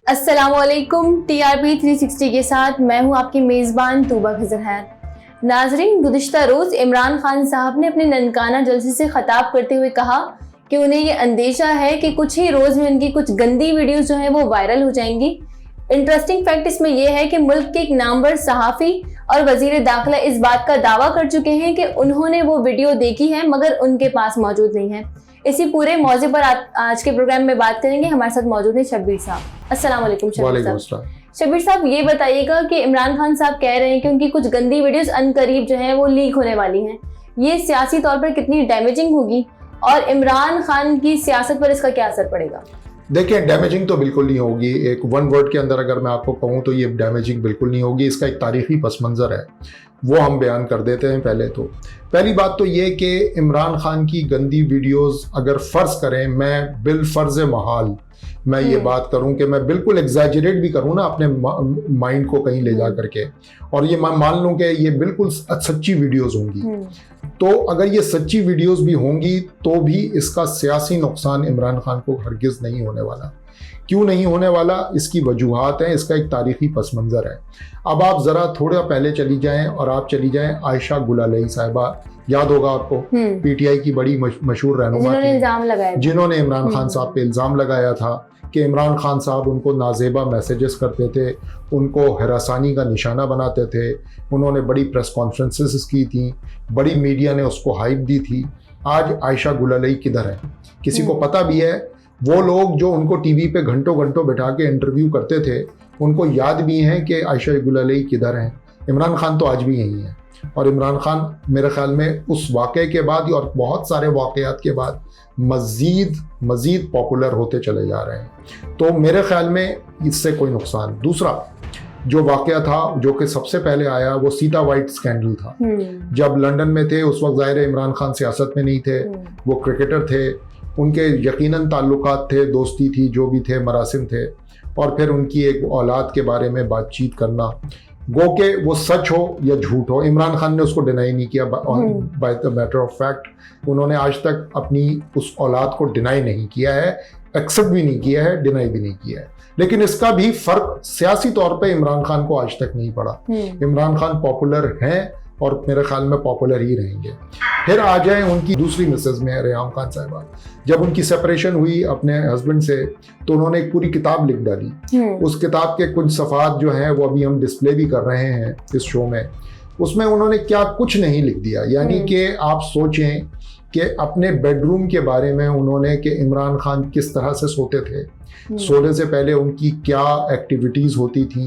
अस्सलामुअलैकुम। TRP 360 के साथ मैं हूं आपकी मेज़बान तूबा खजर है। नाजरीन, गुज़िश्ता रोज़ इमरान खान साहब ने अपने ननकाना जलसे से ख़ताब करते हुए कहा कि उन्हें ये अंदेशा है कि कुछ ही रोज़ में उनकी कुछ गंदी वीडियोस जो हैं वो वायरल हो जाएंगी। इंटरेस्टिंग फैक्ट इसमें यह है कि मुल्क के एक नामवर सहाफ़ी और वज़ीर दाखिला इस बात का दावा कर चुके हैं कि उन्होंने वो वीडियो देखी है मगर उनके पास मौजूद नहीं है। इसी पूरे मौज़े पर आज के प्रोग्राम में बात करेंगे। हमारे साथ मौजूद है शब्बीर साहब। अस्सलाम वालेकुम शब्बीर साहब। शब्बीर साहब, ये बताइएगा कि इमरान खान साहब कह रहे हैं कि उनकी कुछ गंदी वीडियोस अनकरीब जो है वो लीक होने वाली हैं। ये सियासी तौर पर कितनी डैमेजिंग होगी और इमरान खान की सियासत पर इसका क्या असर पड़ेगा? देखिए, डैमेजिंग तो बिल्कुल नहीं होगी। एक वन वर्ड के अंदर अगर मैं आपको कहूँ तो ये डैमेजिंग बिल्कुल नहीं होगी। इसका एक तारीखी पस मंज़र है, वो हम बयान कर देते हैं। पहली बात तो ये कि इमरान खान की गंदी वीडियोस अगर फ़र्ज़ करें, मैं बिलफ़र्ज़ महाल मैं ये बात करूं कि मैं बिल्कुल एग्जैजरेट भी करूं ना अपने माइंड को कहीं ले जा करके, और ये मैं मान लूं कि ये बिल्कुल सच्ची वीडियोस होंगी, तो अगर ये सच्ची वीडियोस भी होंगी तो भी इसका सियासी नुकसान इमरान खान को हरगिज़ नहीं होने वाला। क्यों नहीं होने वाला? इसकी वजूहात हैं, इसका एक तारीखी पस मंज़र है। अब आप ज़रा थोड़ा पहले चली जाएं और आप चली जाएं आयशा गुलालई साहिबा, याद होगा आपको, PTI की बड़ी मशहूर रहनुमा थी, जिन्होंने इमरान खान साहब पे इल्ज़ाम लगाया था कि इमरान खान साहब उनको नाजेबा मैसेजेस करते थे, उनको हरासानी का निशाना बनाते थे। उन्होंने बड़ी प्रेस कॉन्फ्रेंसेस की थी, बड़ी मीडिया ने उसको हाइप दी थी। आज आयशा गुलालई किधर है? किसी को पता भी है? वो लोग जो उनको टीवी पे घंटों घंटों बैठा के इंटरव्यू करते थे, उनको याद भी है कि आयशा गुलालई किधर हैं। इमरान खान तो आज भी यही है, और इमरान खान मेरे ख्याल में उस वाक़े के बाद और बहुत सारे वाक़यात के बाद मज़ीद पॉपुलर होते चले जा रहे हैं। तो मेरे ख्याल में इससे कोई नुकसान। दूसरा जो वाक़या था जो कि सबसे पहले आया, वो सीता वाइट स्कैंडल था। जब लंदन में थे उस वक्त ज़ाहिर है इमरान खान सियासत में नहीं थे, वो क्रिकेटर थे, उनके यकीनन ताल्लुकात थे, दोस्ती थी, जो भी थे, मरासिम थे, और फिर उनकी एक औलाद के बारे में बातचीत करना, गो के वो सच हो या झूठ हो, इमरान खान ने उसको डिनाई नहीं किया। By the matter of fact उन्होंने आज तक अपनी उस औलाद को डिनाई नहीं किया है, एक्सेप्ट भी नहीं किया है, डिनाई भी नहीं किया है। लेकिन इसका भी फर्क सियासी तौर पे इमरान खान को आज तक नहीं पड़ा। इमरान खान पॉपुलर हैं और मेरे ख्याल में पॉपुलर ही रहेंगे। फिर आ जाए उनकी दूसरी मिसेज में रेहाम खान साहिबा, जब उनकी सेपरेशन हुई अपने हस्बैंड से तो उन्होंने एक पूरी किताब लिख डाली। उस किताब के कुछ सफ़ात जो हैं वो अभी हम डिस्प्ले भी कर रहे हैं इस शो में। उसमें उन्होंने क्या कुछ नहीं लिख दिया, यानी कि आप सोचें कि अपने बेडरूम के बारे में उन्होंने कि इमरान खान किस तरह से सोते थे, सोने से पहले उनकी क्या एक्टिविटीज़ होती थी,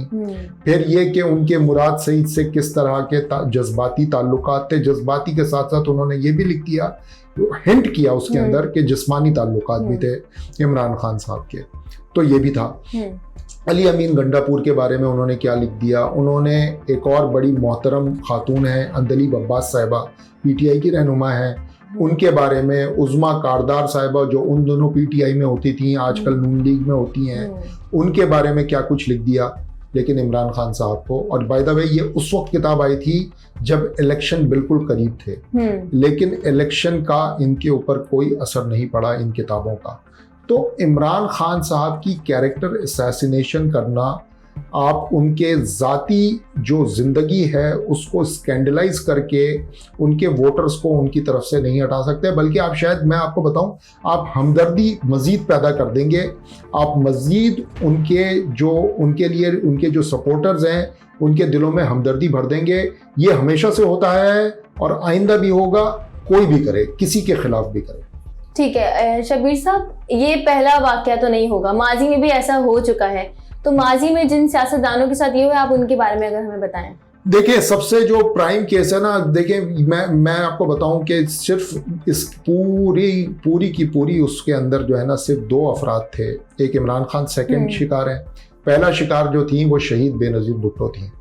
फिर ये कि उनके मुराद सईद से किस तरह के जज्बाती ताल्लुकात थे। जज्बाती के साथ साथ उन्होंने ये भी लिख दिया, हिंट किया उसके अंदर कि जिस्मानी ताल्लुकात भी थे इमरान खान साहब के, तो ये भी था। अली अमीन गंडापुर के बारे में उन्होंने क्या लिख दिया। उन्होंने एक और बड़ी मोहतरम खातून है अंदलीब अब्बास साहिबा, PTI की रहनुमा है, उनके बारे में, उज़मा कारदार साहिबा जो उन दोनों PTI में होती थी, आजकल नून लीग में होती हैं, उनके बारे में क्या कुछ लिख दिया। लेकिन इमरान खान साहब को, और बाय द वे ये उस वक्त किताब आई थी जब इलेक्शन बिल्कुल करीब थे, लेकिन इलेक्शन का इनके ऊपर कोई असर नहीं पड़ा इन किताबों का। तो इमरान खान साहब की कैरेक्टर असैसिनेशन करना, आप उनके ज़ाती जो ज़िंदगी है उसको स्कैंडलाइज करके उनके वोटर्स को उनकी तरफ से नहीं हटा सकते, बल्कि आप शायद, मैं आपको बताऊं, आप हमदर्दी मज़ीद पैदा कर देंगे। आप मज़ीद उनके लिए उनके जो सपोर्टर्स हैं उनके दिलों में हमदर्दी भर देंगे। ये हमेशा से होता है और आइंदा भी होगा, कोई भी करे, किसी के खिलाफ भी करे। ठीक है शब्बीर साहब, ये पहला वाक़या तो नहीं होगा, माजी में भी ऐसा हो चुका है, तो माजी में जिन सियासतदानों के साथ ये हुआ आप उनके बारे में अगर हमें बताएं। देखिए, सबसे जो प्राइम केस है ना, देखिए मैं आपको बताऊं कि सिर्फ इस पूरी की पूरी उसके अंदर जो है ना सिर्फ 2 अफराद थे। एक इमरान खान सेकंड शिकार है। पहला शिकार जो थी वो शहीद बेनज़ीर भुट्टो थी।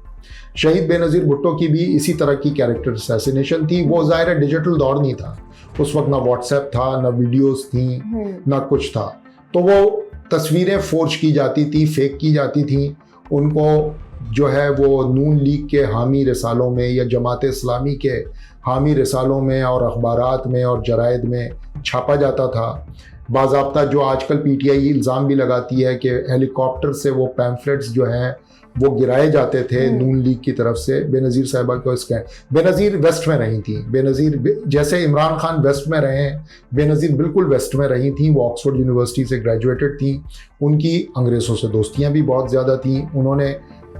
शहीद बेनज़ीर भुट्टो की भी इसी तरह की कैरेक्टर असैसिनेशन थी। वो ज़ाहिर है डिजिटल दौर नहीं था उस वक्त, ना व्हाट्सएप था, ना वीडियोस थी, ना कुछ था, तो वो तस्वीरें फोर्ज की जाती थी, फेक की जाती थी। उनको जो है वो नून लीग के हामी रिसालों में या जमात इस्लामी के हामी रिसालों में और अखबारात में और जराइद में छापा जाता था। बाज़ाब्ता जो आजकल पीटीआई इल्ज़ाम भी लगाती है कि हेलीकॉप्टर से वो पैम्फलेट्स जो हैं वो गिराए जाते थे नून लीग की तरफ से बेनज़ीर साहिबा को स्कैन। बेनज़ीर वेस्ट में रही थी, बेनज़ीर जैसे इमरान खान वेस्ट में रहे हैं, बेनज़ीर बिल्कुल वेस्ट में रही थी। वो ऑक्सफोर्ड यूनिवर्सिटी से ग्रेजुएटेड थी, उनकी अंग्रेज़ों से दोस्तियाँ भी बहुत ज़्यादा थी। उन्होंने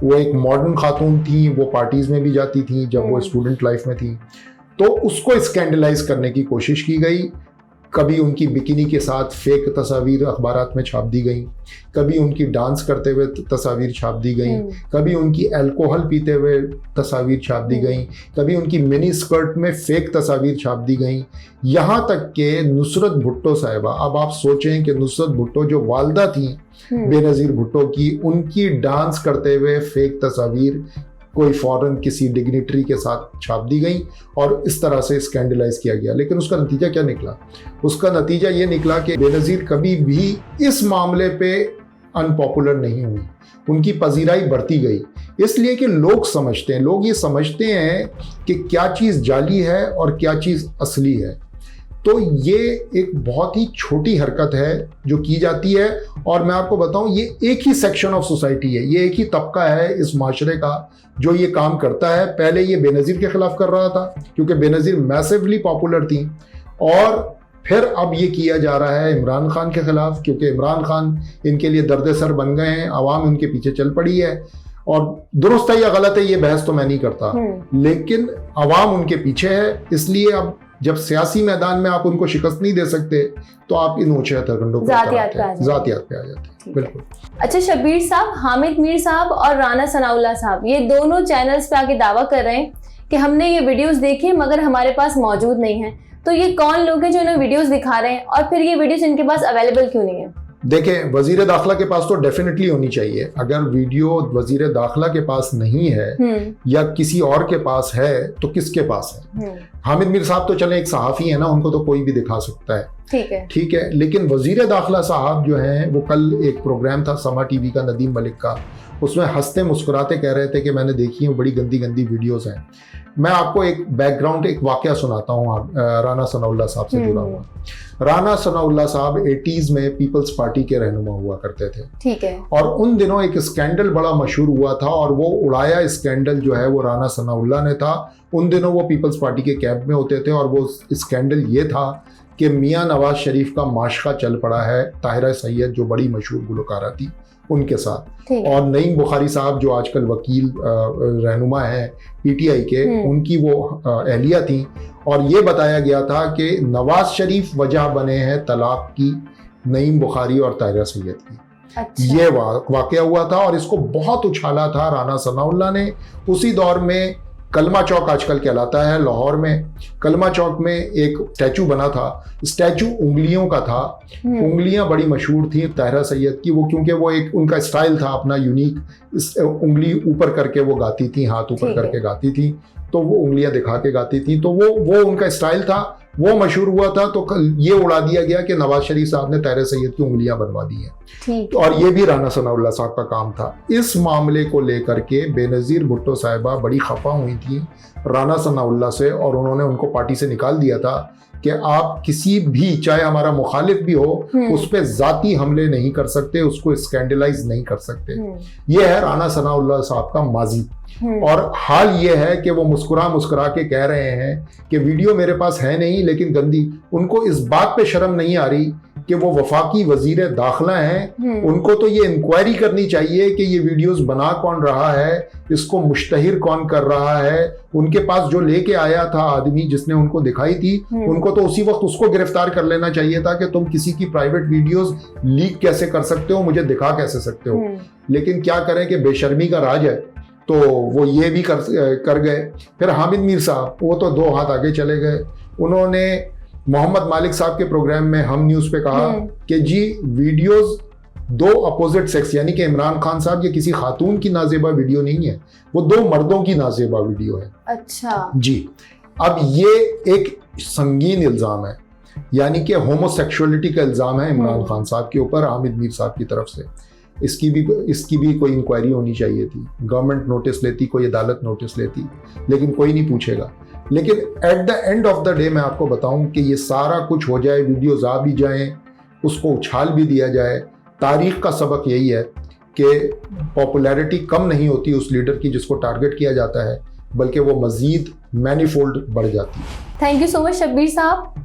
वो एक मॉडर्न खातून थी, वो पार्टीज़ में भी जाती थी जब वो स्टूडेंट लाइफ में थी। तो उसको स्कैंडलाइज करने की कोशिश की गई। कभी उनकी बिकिनी के साथ फेक तस्वीर अखबारात में छाप दी गई, कभी उनकी डांस करते हुए तस्वीर छाप दी गई, कभी उनकी अल्कोहल पीते हुए तस्वीर छाप दी गई, कभी उनकी मिनी स्कर्ट में फेक तस्वीर छाप दी गई। यहाँ तक कि नुसरत भुट्टो साहिबा, अब आप सोचें कि नुसरत भुट्टो जो वालदा थी बेनज़ीर भुट्टो की, उनकी डांस करते हुए फेक तस्वीर कोई फॉरेन किसी डिग्निटरी के साथ छाप दी गई और इस तरह से स्कैंडलाइज किया गया। लेकिन उसका नतीजा क्या निकला? उसका नतीजा ये निकला कि बेनज़ीर कभी भी इस मामले पे अनपॉपुलर नहीं हुई, उनकी पजीराई बढ़ती गई। इसलिए कि लोग ये समझते हैं कि क्या चीज़ जाली है और क्या चीज़ असली है। तो ये एक बहुत ही छोटी हरकत है जो की जाती है। और मैं आपको बताऊं, ये एक ही सेक्शन ऑफ सोसाइटी है, ये एक ही तबका है इस माशरे का जो ये काम करता है। पहले ये बेनज़ीर के खिलाफ कर रहा था क्योंकि बेनज़ीर मैसिवली पॉपुलर थी, और फिर अब ये किया जा रहा है इमरान खान के खिलाफ क्योंकि इमरान खान इनके लिए दर्द सर बन गए हैं, आवाम उनके पीछे चल पड़ी है। और दुरुस्त है या गलत है ये बहस तो मैं नहीं करता, लेकिन आवाम उनके पीछे है। इसलिए अब जब सियासी मैदान में आप उनको शिकस्त नहीं दे सकते तो आप इन ऊंचे हथकंडों पर जातियात पे आ जाते हैं। बिल्कुल। अच्छा शब्बीर साहब, हामिद मीर साहब और राना सनाउल्लाह साहब ये दोनों चैनल्स पे आके दावा कर रहे हैं कि हमने ये वीडियोस देखे मगर हमारे पास मौजूद नहीं है। तो ये कौन लोग हैं जो इन्हें वीडियोस दिखा रहे हैं और फिर ये वीडियोस इनके पास अवेलेबल क्यों नहीं है? देखें, वजीर दाखिला के पास तो डेफिनेटली होनी चाहिए। अगर वीडियो वजीर दाखिला के पास नहीं है या किसी और के पास है तो किसके पास है? हामिद मीर साहब तो चले एक सहाफ़ी है ना, उनको तो कोई भी दिखा सकता है, ठीक है। लेकिन वजीर दाखिला साहब जो हैं वो कल एक प्रोग्राम था समा टीवी का नदीम मलिक का, उसमें हंसते मुस्कुराते कह रहे थे कि मैंने देखी है बड़ी गंदी गंदी वीडियोस हैं। मैं आपको एक बैकग्राउंड, एक वाकया सुनाता हूँ राना सनाउल्लाह साहब से जुड़ा हुआ। राना सनाउल्लाह साहब 80s में पीपल्स पार्टी के रहनुमा हुआ करते थे, ठीक है। और उन दिनों एक स्कैंडल बड़ा मशहूर हुआ था और वो उड़ाया स्कैंडल जो है वो राना सनाउल्लाह ने था। उन दिनों वो पीपल्स पार्टी के कैंप में होते थे और वो स्कैंडल ये था कि मियाँ नवाज शरीफ का माशका चल पड़ा है ताहिरा सैयद जो बड़ी मशहूर गुलकारा थी उनके साथ, और नईम बुखारी साहब जो आजकल वकील रहनुमा हैं पीटीआई के, उनकी वो अहलिया थी। और ये बताया गया था कि नवाज शरीफ वजह बने हैं तलाक की नईम बुखारी और ताहिरा सैयद की। अच्छा। ये वाकया हुआ था और इसको बहुत उछाला था राना सनाउल्लाह ने। उसी दौर में कलमा चौक आजकल कहलाता है लाहौर में, कलमा चौक में एक स्टैचू बना था, स्टैचू उंगलियों का था। उंगलियां बड़ी मशहूर थी ताहिरा सैयद की, वो क्योंकि वो एक उनका स्टाइल था अपना यूनिक, उंगली ऊपर करके वो गाती थी, हाथ ऊपर करके गाती थी, तो वो उंगलियां दिखा के गाती थी, तो वो उनका स्टाइल था, वो मशहूर हुआ था। तो ये उड़ा दिया गया कि नवाज शरीफ साहब ने ताहिरा सैयद की उंगलियां बनवा दी हैं, और ये भी राना सनाउल्लाह साहब का काम था। इस मामले को लेकर के बेनज़ीर भुट्टो साहिबा बड़ी खफा हुई थी राना सनाउल्लाह से, और उन्होंने उनको पार्टी से निकाल दिया था कि आप किसी भी, चाहे हमारा मुखालिफ भी हो, उस पर जाती हमले नहीं कर सकते, उसको स्कैंडलाइज नहीं कर सकते। ये है राना सनाउल्लाह साहब का माजी। और हाल ये है कि वो मुस्कुरा के कह रहे हैं कि वीडियो मेरे पास है नहीं लेकिन गंदी। उनको इस बात पे शर्म नहीं आ रही कि वो वफाकी वजीर दाखिला हैं, उनको तो ये इंक्वायरी करनी चाहिए कि ये वीडियोस बना कौन रहा है, इसको मुश्तहिर कौन कर रहा है। उनके पास जो लेके आया था आदमी जिसने उनको दिखाई थी, उनको तो उसी वक्त उसको गिरफ्तार कर लेना चाहिए था कि तुम किसी की प्राइवेट वीडियोस लीक कैसे कर सकते हो, मुझे दिखा कैसे सकते हो। लेकिन क्या करें कि बेशर्मी का राज है, तो वो ये भी कर गए। फिर हामिद मीर साहब, वो तो दो हाथ आगे चले गए। उन्होंने मोहम्मद मालिक साहब के प्रोग्राम में हम न्यूज़ पे कहा कि जी वीडियोस दो अपोजिट सेक्स यानी कि इमरान खान साहब, ये किसी खातून की नाजेबा वीडियो नहीं है, वो दो मर्दों की नाजेबा वीडियो है। अच्छा जी। अब ये एक संगीन इल्ज़ाम है, यानी कि होमोसेक्सुअलिटी का इल्ज़ाम है इमरान खान साहब के ऊपर हामिद मीर साहब की तरफ से। इसकी भी कोई इंक्वायरी होनी चाहिए थी, गवर्नमेंट नोटिस लेती, कोई अदालत नोटिस लेती, लेकिन कोई नहीं पूछेगा। लेकिन at the end of the day मैं आपको बताऊं कि ये सारा कुछ हो जाए, वीडियोज आ भी जाएं, उसको उछाल भी दिया जाए। तारीख का सबक यही है कि पॉपुलैरिटी कम नहीं होती उस लीडर की जिसको टारगेट किया जाता है, बल्कि वो मज़ीद मैनीफोल्ड बढ़ जाती है। Thank you so much Shabbir साहब।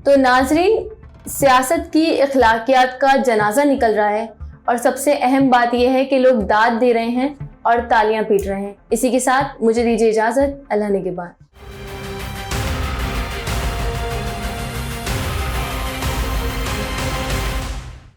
तो नाजरीन, सियासत की अखलाकियात का जनाजा निकल रहा है और सबसे अहम बात यह है कि लोग दाद दे रहे हैं और तालियां पीट रहे हैं। इसी के साथ मुझे दीजिए इजाज़त। अल्लाह निगहबान।